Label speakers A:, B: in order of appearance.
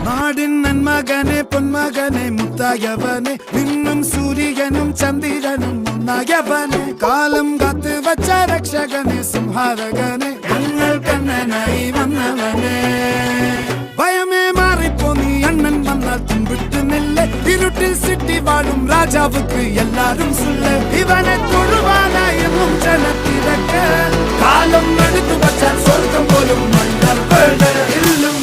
A: നാടിൻ നന്മകനെ പൊന്മകനെ മുത്തായവനെ നിന്നും സൂര്യനും ചന്ദ്രനും ഒന്നായവനെ കാലം കാത്ത് വച്ച രക്ഷകനെ സംഹാരകനെ ഞങ്ങൾ കണ്ണനായി വന്നവനെ ഭയമേ മാറിപ്പോ നീ അണ്ണൻ വന്നാൽ തുമ്പിട്ട് നെല്ല് ഇരുട്ടിൽ സിറ്റി വാഴും രാജാവുക്ക് എല്ലാരും സുല്ല് ഇവനെ തൊഴുവാനായും ജനത്തിരക്ക് കാലം എടുത്തു വച്ചാൽ സ്വർഗം പോലും മണ്ണൽ ഇല്ലും